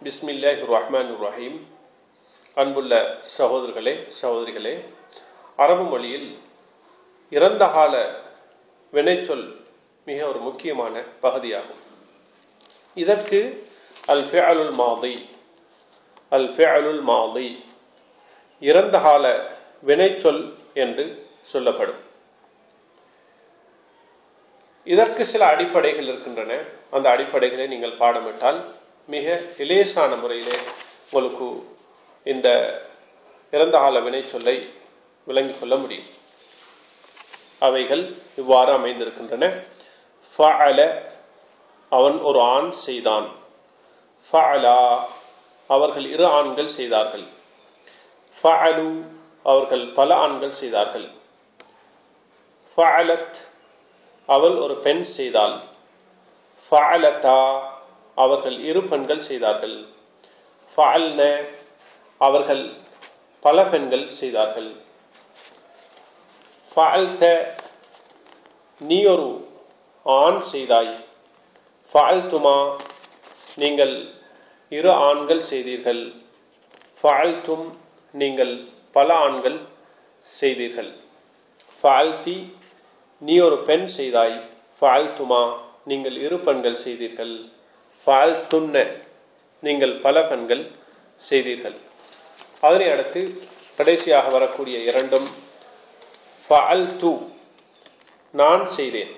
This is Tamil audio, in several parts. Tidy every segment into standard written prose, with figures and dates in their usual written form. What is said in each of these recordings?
பிஸ்மில்லாஹிர் ரஹ்மானிர் ரஹீம். அன்புள்ள சகோதரர்களே சகோதரிகளே, அரபு மொழியில் இறந்த கால வினைச்சொல் மிக ஒரு முக்கியமான பகுதியாகும். இதற்கு அல் ஃபிஅலுல் மாதி இறந்த கால வினைச்சொல் என்று சொல்லப்படும். இதற்கு சில அடிப்படைகள் இருக்கின்றன. அந்த அடிப்படைகளை நீங்கள் பாடமிட்டால் மிக இலேசான முறையிலே உங்களுக்கு இந்த இறந்த கால வினைச்சொல்லை விளங்கிக் கொள்ள முடியும். அவைகள் இவ்வாறு அமைந்திருக்கின்றன. ஃபஅல, அவன் ஒரு ஆண் செய்தான். ஃபஅலா, அவர்கள் இரு ஆண்கள் செய்தார்கள். ஃபஅலு, அவர்கள் பல ஆண்கள் செய்தார்கள். ஃபஅலத், அவள் ஒரு பெண் செய்தாள். ஃபஅலதா, அவர்கள் இரு பெண்கள் செய்தார்கள். ஃபஅல்ன, அவர்கள் பல பெண்கள் செய்தார்கள். ஃபஅல்த, நீ ஒரு ஆண் செய்தாய். ஃபஅல்துமா, நீங்கள் இரு ஆண்கள் செய்தீர்கள். ஃபஅல்தும், நீங்கள் பல ஆண்கள் செய்தீர்கள். ஃபஅல்தி, நீ ஒரு பெண் செய்தாய். ஃபஅல்துமா, நீங்கள் இரு பெண்கள் செய்தீர்கள். ஃபஅல்துன்ன, நீங்கள் பல பெண்கள் செய்தீர்கள். அதனை அடுத்து கடைசியாக வரக்கூடிய இரண்டும் ஃபஅல்து, நான் செய்தேன்.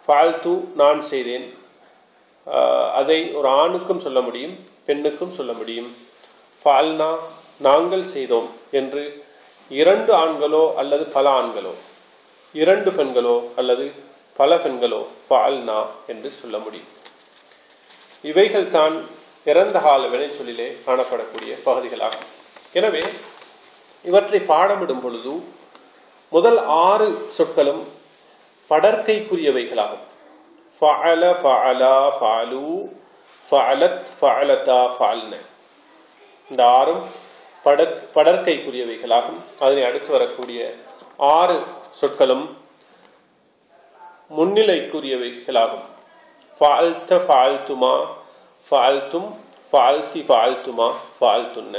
ஃபஅல்து, நான் செய்தேன். அதை ஒரு ஆணுக்கும் சொல்ல முடியும், பெண்ணுக்கும் சொல்ல முடியும். ஃபஅல்னா, நாங்கள் செய்தோம் என்று இரண்டு ஆண்களோ அல்லது பல ஆண்களோ, இரண்டு பெண்களோ அல்லது பல பெண்களோ ஃபஅல்னா என்று சொல்ல முடியும். இவைகள் தான் இறந்த கால வினைச்சொல்லிலே காணப்படக்கூடிய பகுதிகளாகும். எனவே இவற்றை பாடமிடும் பொழுது முதல் 6 சொற்களும் படர்க்கைக்குரியவைகளாகும். ஃபஅல, ஃபஅலா, ஃபஅலு, ஃபஅலத், ஃபஅலதா, ஃபஅல்ன. இந்த 6ம் படர்க்கைக்குரியவைகளாகும். அதனை அடுத்து வரக்கூடிய 6 சொற்களும் முன்னிலைக்குரியவைகளாகும். ஃபஅல்த, ஃபஅல்துமா, ஃபஅல்தும், ஃபஅல்தி, ஃபஅல்துமா, ஃபஅல்துன்ன.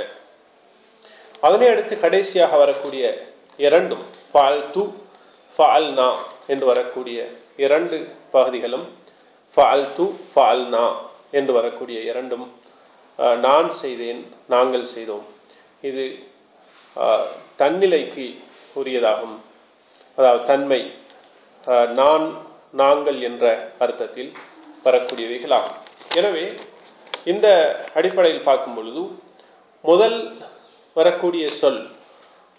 அதனை அடுத்து கடைசியாக வரக்கூடிய இரண்டும் ஃபஅல்து, ஃபஅல்னா என்று வரக்கூடிய 2 பகுதிகளும் ஃபஅல்து, ஃபஅல்னா என்று வரக்கூடிய இரண்டும் நான் செய்தேன், நாங்கள் செய்தோம். இது தன்னிலைக்கு உரியதாகும். அதாவது தன்மை, நான், நாங்கள் என்ற அர்த்தத்தில் வரக்கூடியவைகளாகும். எனவே இந்த அடிப்படையில் பார்க்கும் பொழுது முதல் வரக்கூடிய சொல்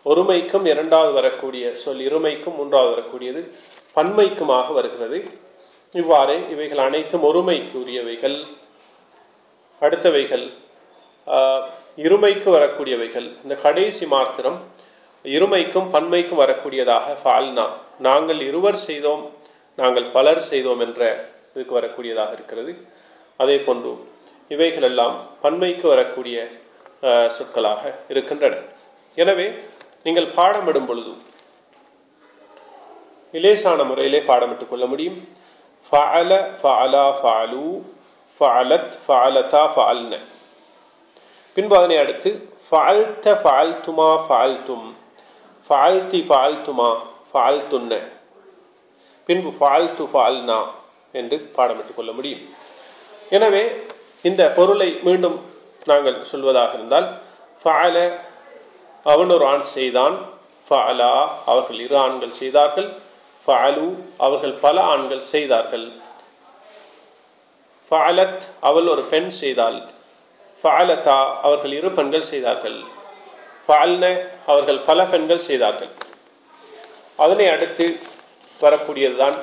ஒருமைக்கும், இரண்டாவது வரக்கூடிய சொல் இருமைக்கும், மூன்றாவது வரக்கூடியது பன்மைக்குமாக வருகிறது. இவ்வாறு இவைகள் அனைத்தும் ஒருமைக்கு உரியவைகள். அடுத்தவைகள் இருமைக்கு வரக்கூடியவைகள். இந்த கடைசி மாத்திரம் இருமைக்கும் பன்மைக்கும் வரக்கூடியதாக ஃபஅல்னா, நாங்கள் இருவர் செய்தோம், நாங்கள் பலர் செய்தோம் என்ற இதுக்கு வரக்கூடியதாக இருக்கிறது. அதே போன்று இவைகள் எல்லாம் பன்மைக்கு வரக்கூடிய சொற்களாக இருக்கின்றன. எனவே நீங்கள் பாடமிடும் பொழுது இலேசான முறையிலே பாடமிட்டுக் கொள்ள முடியும். ஃபஅல, ஃபஅலா, ஃபஅலு, ஃபஅலத், ஃபஅலதா, ஃபஅல்ன. பின்பு அதனை அடுத்து ஃபஅல்த, ஃபஅல்துமா, ஃபஅல்தும், ஃபஅல்தி, ஃபஅல்துமா, ஃபஅல்துன்ன. பின்பு ஃபஅல்து, ஃபஅல்னா என்று பாடமிட்டுக் கொள்ள முடியும். எனவே இந்த பொருளை மீண்டும் நாங்கள் சொல்வதாக இருந்தால், ஃபஅல, அவன் ஒரு ஆண் செய்தான். ஃபஅலா, அவர்கள் இரு ஆண்கள் செய்தார்கள். ஃபஅலு, அவர்கள் பல ஆண்கள் செய்தார்கள். ஃபஅலத், அவள் ஒரு பெண் செய்தாள். ஃபஅலதா, அவர்கள் இரு பெண்கள் செய்தார்கள். ஃபஅல்ன, அவர்கள் பல பெண்கள் செய்தார்கள். அதனை அடுத்து வரக்கூடியதுதான்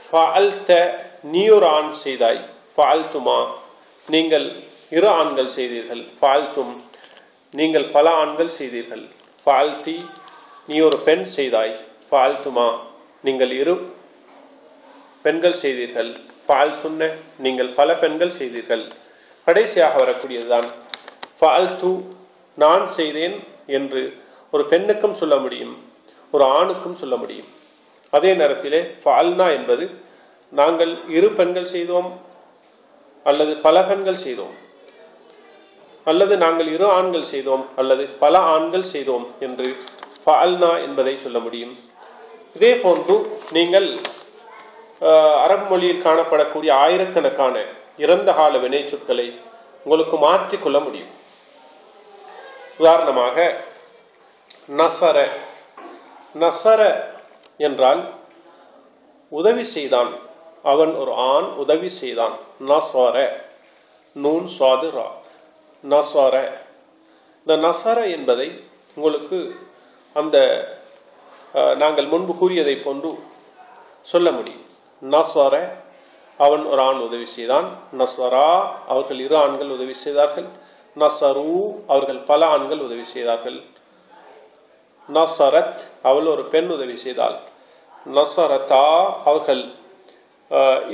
ஃபஅல்த, நீ ஒரு ஆண் செய்தாய். ஃபஅல்துமா, நீங்கள் இரு ஆண்கள் செய்தீர்கள். ஃபஅல்தும், நீங்கள் பல ஆண்கள் செய்தீர்கள். ஃபஅல்தி, நீ ஒரு பெண் செய்தாய். ஃபஅல்துமா, நீங்கள் இரு பெண்கள் செய்தீர்கள். ஃபஅல்துன்ன, நீங்கள் பல பெண்கள் செய்தீர்கள். கடைசியாக வரக்கூடியதுதான் ஃபஅல்து, நான் செய்தேன் என்று ஒரு பெண்ணுக்கும் சொல்ல முடியும், ஒரு ஆணுக்கும் சொல்ல முடியும். அதே நேரத்திலே ஃபஅல்னா என்பது நாங்கள் இரு பெண்கள் செய்தோம் அல்லது பல பெண்கள் செய்தோம் அல்லது நாங்கள் 2 ஆண்கள் செய்தோம் அல்லது பல ஆண்கள் செய்தோம் என்று ஃபஅல்னா என்பதை சொல்ல முடியும். இதே போன்று நீங்கள் அரபு மொழியில் காணப்படக்கூடிய ஆயிரக்கணக்கான இறந்த கால வினை சொற்களை உங்களுக்கு மாற்றிக்கொள்ள முடியும். உதாரணமாக நசர. நசர என்றால் உதவி செய்தான், அவன் ஒரு ஆண் உதவி செய்தான். நசர நூன் சாது ரா, நசர. இந்த நசர என்பதை உங்களுக்கு அந்த நாங்கள் முன்பு கூறியதை போன்று சொல்ல முடியும். நசர அவன் ஒரு ஆண் உதவி செய்தான். நசரா அவர்கள் 2 ஆண்கள் உதவி செய்தார்கள். நசரு அவர்கள் பல ஆண்கள் உதவி செய்தார்கள். நசரத் அவள் ஒரு பெண் உதவி செய்தாள். நசரதா அவர்கள்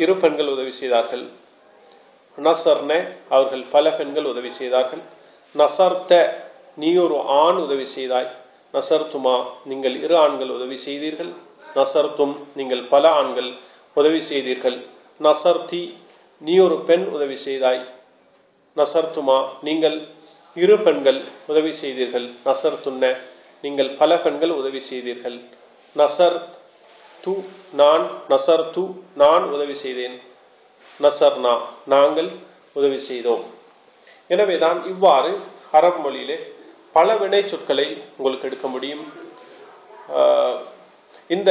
2 பெண்கள் உதவி செய்தார்கள். நசர்ன அவர்கள் பல பெண்கள் உதவி செய்தார்கள். நசர்த்த நீ ஒரு ஆண் உதவி செய்தாய். நசர்த்துமா நீங்கள் 2 ஆண்கள் உதவி செய்தீர்கள். நசர்த்தும் நீங்கள் பல ஆண்கள் உதவி செய்தீர்கள். நசர்த்தி நீ ஒரு பெண் உதவி செய்தாய். நசர்த்துமா நீங்கள் 2 பெண்கள் உதவி செய்தீர்கள். நசர்த்துன்ன நீங்கள் பல பெண்கள் உதவி செய்தீர்கள். நசர் து நான், நசர் து நான் உதவி செய்தேன். நசர்னா நாங்கள் உதவி செய்தோம். எனவேதான் இவ்வாறு அரபு மொழியிலே பல வினை சொற்களை உங்களுக்கு எடுக்க முடியும். இந்த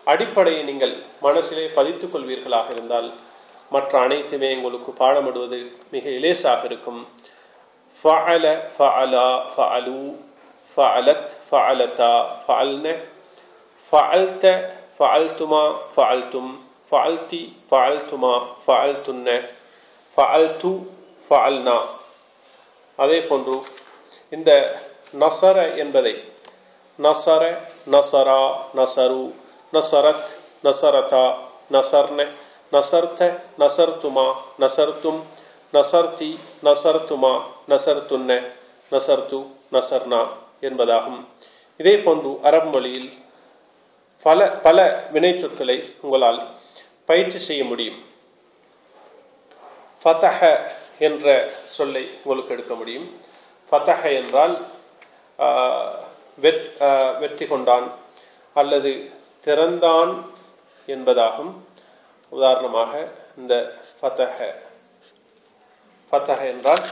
அடிப்படையை நீங்கள் மனசிலே பதித்துக் கொள்வீர்களாக இருந்தால் மற்ற அனைத்துமே உங்களுக்கு பாடமிடுவது மிக இலேசாக இருக்கும். ஃபஅல ஃபஅலா ஃபஅலு ஃபஅலத் ஃபஅலதா ஃபஅல்ன ஃபஅல்த ஃபஅல்துமா ஃபஅல்தும் ஃபஅல்தி ஃபஅல்துமா ஃபஅல்துன்ன ஃபஅல்து ஃபஅல்னா. அதே போன்று இந்த நசர என்பதை நசர, நசரா, நசரு, நசரத், நசரதா, நசர்ன, நசர்த்த, நசர்த்துமா, நசர்த்தும், நசர்த்தி, நசர்த்துமா, நசர்த்துன்ன, நசர்த்து, நசர்னா என்பதாகும். இதே போன்று அரபு மொழியில் பல வினை சொற்களை உங்களால் பயிற்சி செய்ய முடியும். ஃபதஹ என்ற சொல்லை உங்களுக்கு எடுக்க முடியும். ஃபதஹ என்றால் வெற்றி கொண்டான் அல்லது திறந்தான் என்பதாகும். உதாரணமாக இந்த ஃபதஹ என்றால்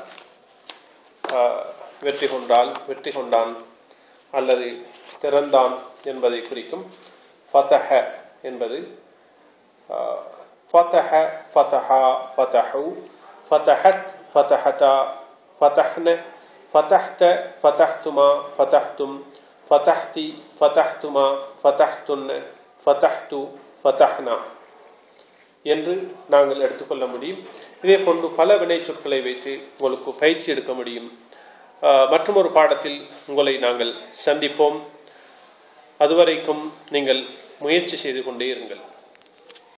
வெற்றி கொண்டான் அல்லது திறந்தான் என்பதை குறிக்கும். ஃபதஹ என்பது ஃபதஹ, ஃபதஹா, ஃபதஹு, ஃபதஹத், ஃபதஹதா, ஃபதஹ்ன, ஃபதஹ்த, ஃபதஹ்துமா, ஃபதஹ்தும், ஃபதஹ்தி, ஃபதஹ்துமா, ஃபதஹ்துன்ன, ஃபதஹ்து, ஃபதஹ்னா என்று நாங்கள் எடுத்துக்கொள்ள முடியும். இதே போன்று பல வினை சொற்களை வைத்து உங்களுக்கு பயிற்சி எடுக்க முடியும். மற்றும் ஒரு பாடத்தில் உங்களை நாங்கள் சந்திப்போம். அதுவரைக்கும் நீங்கள் முயற்சி செய்து கொண்டே இருங்கள்.